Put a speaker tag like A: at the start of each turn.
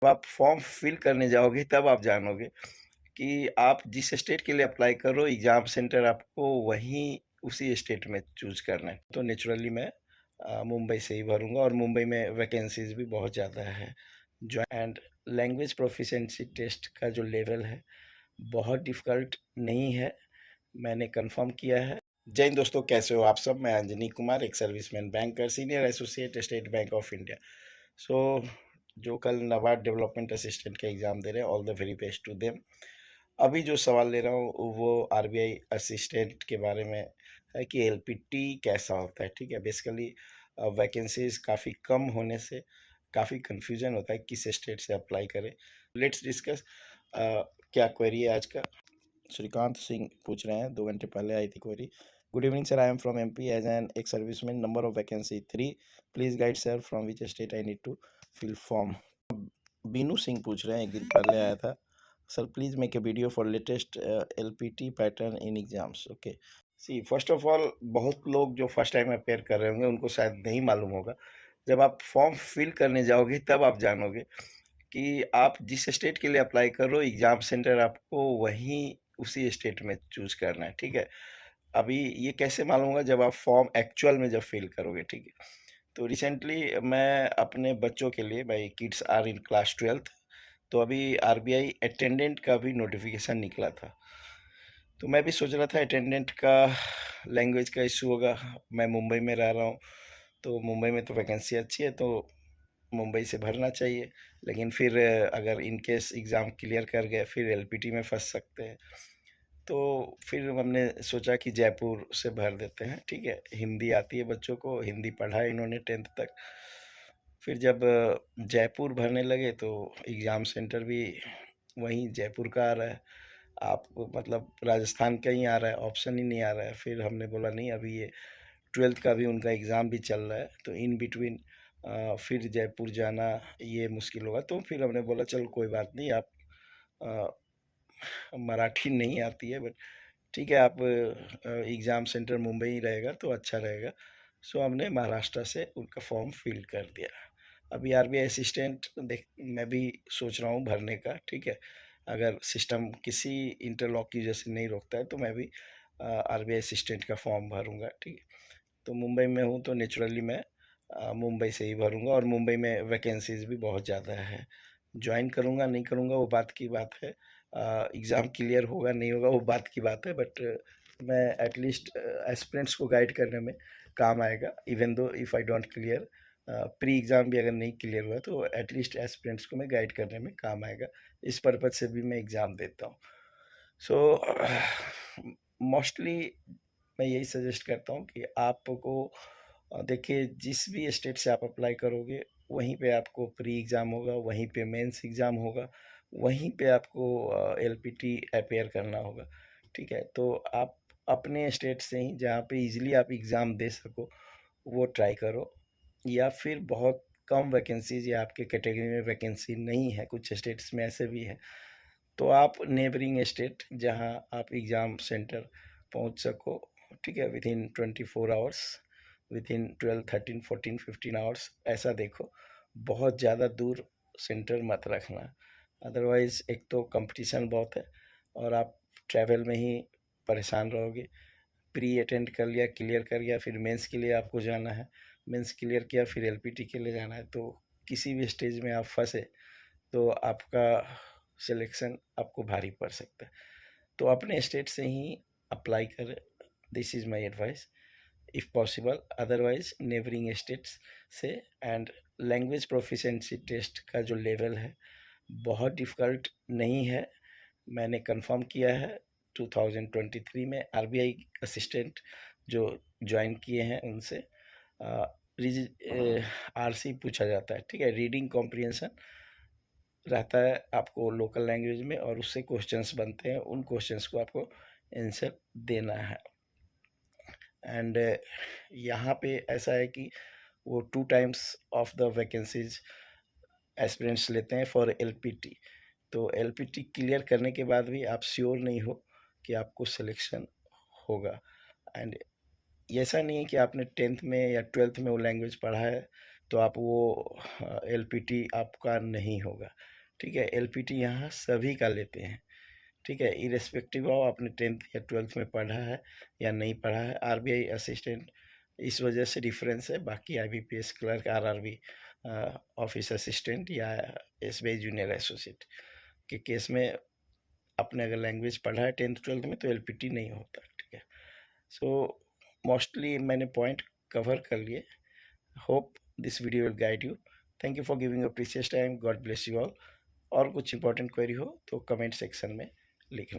A: जब आप form fill करने जाओगे तब आप जानोगे कि आप जिस स्टेट के लिए अप्लाई कर रहे हो एग्ज़ाम सेंटर आपको वहीं उसी स्टेट में चूज़ करना है। तो नेचुरली मैं मुंबई से ही भरूँगा और मुंबई में वैकेंसीज़ भी बहुत ज़्यादा है। जो एंड लैंग्वेज प्रोफिशिएंसी टेस्ट का जो लेवल है, बहुत डिफ़िकल्ट नहीं है, मैंने कन्फर्म किया है। जय हिंद दोस्तों, कैसे हो आप सब? मैं अंजनी कुमार, एक serviceman banker, senior associate, State Bank of India. So जो कल नाबार्ड डेवलपमेंट असिस्टेंट का एग्ज़ाम दे रहे हैं, all the very best to them. अभी जो सवाल ले रहा हूँ वो आरबीआई असिस्टेंट के बारे में है कि एलपीटी कैसा होता है। ठीक है, बेसिकली वैकेंसीज काफ़ी कम होने से काफ़ी कन्फ्यूजन होता है किस स्टेट से अप्लाई करें। Let's discuss. क्या क्वेरी है आज का? श्रीकांत सिंह पूछ रहे हैं, 2 घंटे पहले आई थी query. Good evening sir, I am from MP as an ex serviceman, number of vacancy 3, please guide sir from which state I need to fill form. Binu Singh पूछ रहे हैं, एक दिन पहले आया था, sir please make a video for latest LPT pattern in exams. Okay, see first of all, बहुत लोग जो फर्स्ट टाइम अपेयर कर रहे होंगे उनको शायद नहीं मालूम होगा। जब आप फॉर्म फिल करने जाओगे तब आप जानोगे कि आप जिस स्टेट के लिए अप्लाई कर रहे हो एग्ज़ाम सेंटर आपको वहीं उसी स्टेट में चूज़ करना है। ठीक है, अभी ये कैसे मालूम होगा? जब आप फॉर्म एक्चुअल में जब फिल करोगे। ठीक है, तो रिसेंटली मैं अपने बच्चों के लिए, my kids are in class 12th, तो अभी आरबीआई अटेंडेंट का भी नोटिफिकेशन निकला था। तो मैं भी सोच रहा था अटेंडेंट का लैंग्वेज का इशू होगा। मैं मुंबई में रह रहा हूँ, तो मुंबई में तो वैकेंसी अच्छी है, तो मुंबई से भरना चाहिए। लेकिन फिर अगर इन केस एग्ज़ाम क्लियर कर गए फिर एलपीटी में फंस सकते हैं। तो फिर हमने सोचा कि जयपुर से भर देते हैं। ठीक है, हिंदी आती है बच्चों को, हिंदी पढ़ा है इन्होंने 10th तक। फिर जब जयपुर भरने लगे तो एग्ज़ाम सेंटर भी वहीं जयपुर का आ रहा है। आप मतलब राजस्थान का ही आ रहा है, ऑप्शन ही नहीं आ रहा है। फिर हमने बोला नहीं, अभी ये 12th का भी उनका एग्ज़ाम भी चल रहा है, तो इन बिटवीन फिर जयपुर जाना ये मुश्किल होगा। तो फिर हमने बोला चलो कोई बात नहीं, आप मराठी नहीं आती है बट ठीक है, आप एग्ज़ाम सेंटर मुंबई ही रहेगा तो अच्छा रहेगा। सो हमने महाराष्ट्र से उनका फॉर्म फिल कर दिया। अभी आरबीआई असिस्टेंट देख मैं भी सोच रहा हूँ भरने का। ठीक है, अगर सिस्टम किसी इंटरलॉक की वजह से नहीं रोकता है तो मैं भी आरबीआई असिस्टेंट का फॉर्म भरूँगा। ठीक है, तो मुंबई में हूँ तो नेचुरली मैं मुंबई से ही भरूँगा और मुंबई में वैकेंसीज़ भी बहुत ज़्यादा है। जॉइन करूँगा नहीं करूँगा वो बात की बात है। एग्ज़ाम क्लियर होगा नहीं होगा वो बात की बात है, बट मैं एटलीस्ट एस्पिरेंट्स को गाइड करने में काम आएगा। Even though if I don't clear, pre exam भी अगर नहीं क्लियर हुआ तो एटलीस्ट एस्पिरेंट्स को मैं गाइड करने में काम आएगा। इस पर्पज़ से भी मैं एग्ज़ाम देता हूँ। सो मोस्टली मैं यही सजेस्ट करता हूँ कि आपको देखिए, जिस भी स्टेट से आप अप्लाई करोगे वहीं पे आपको प्री एग्ज़ाम होगा, वहीं पे मेंस एग्ज़ाम होगा, वहीं पे आपको एलपीटी अपेयर करना होगा। ठीक है, तो आप अपने स्टेट से ही जहाँ पे इजीली आप एग्ज़ाम दे सको वो ट्राई करो, या फिर बहुत कम वैकेंसीज या आपके कैटेगरी में वैकेंसी नहीं है, कुछ स्टेट्स में ऐसे भी है, तो आप नेबरिंग स्टेट जहां आप एग्ज़ाम सेंटर पहुंच सको, ठीक है, with in 24 hours, with in 12 13 14 15 hours, ऐसा देखो। बहुत ज़्यादा दूर सेंटर मत रखना, अदरवाइज़ एक तो कंपटीशन बहुत है और आप ट्रैवल में ही परेशान रहोगे। प्री अटेंड कर लिया, क्लियर कर गया, फिर मेंस के लिए आपको जाना है, मेंस क्लियर किया, फिर एलपीटी के लिए जाना है, तो किसी भी स्टेज में आप फंसे तो आपका सिलेक्शन आपको भारी पड़ सकता है। तो अपने स्टेट से ही अप्लाई करें, this is my advice if possible. Otherwise neighbouring states से। एंड लैंग्वेज प्रोफिशिएंसी टेस्ट का जो लेवल है, बहुत डिफ़िकल्ट नहीं है, मैंने कंफर्म किया है। 2023 में आरबीआई असिस्टेंट जो ज्वाइन किए हैं उनसे आरसी पूछा जाता है। ठीक है, रीडिंग कॉम्प्रिहेंशन रहता है आपको लोकल लैंग्वेज में, और उससे क्वेश्चंस बनते हैं, उन क्वेश्चंस को आपको आंसर देना है। एंड यहाँ पे ऐसा है कि वो 2 times of the vacancies aspirants लेते हैं फॉर एलपीटी। तो एलपीटी क्लियर करने के बाद भी आप श्योर नहीं हो कि आपको सिलेक्शन होगा। एंड ऐसा नहीं है कि आपने 10th में या 12th में वो लैंग्वेज पढ़ा है तो आप वो एलपीटी आपका नहीं होगा। ठीक है, एलपीटी यहाँ सभी का लेते हैं। ठीक है, इरेस्पेक्टिव ऑफ आपने 10th या 12th में पढ़ा है या नहीं पढ़ा है। आरबीआई असिस्टेंट इस वजह से डिफरेंस है, बाकी IBPS clerk, RRB office assistant या एसबीआई जूनियर एसोसिएट के केस में आपने अगर लैंग्वेज पढ़ा है 10th 12th में तो एलपीटी नहीं होता। ठीक है, सो मोस्टली मैंने पॉइंट कवर कर लिए। Hope this video will guide you. Thank you for giving your precious time. God bless you all. और कुछ इंपॉर्टेंट क्वेरी हो तो कमेंट सेक्शन में लिखना।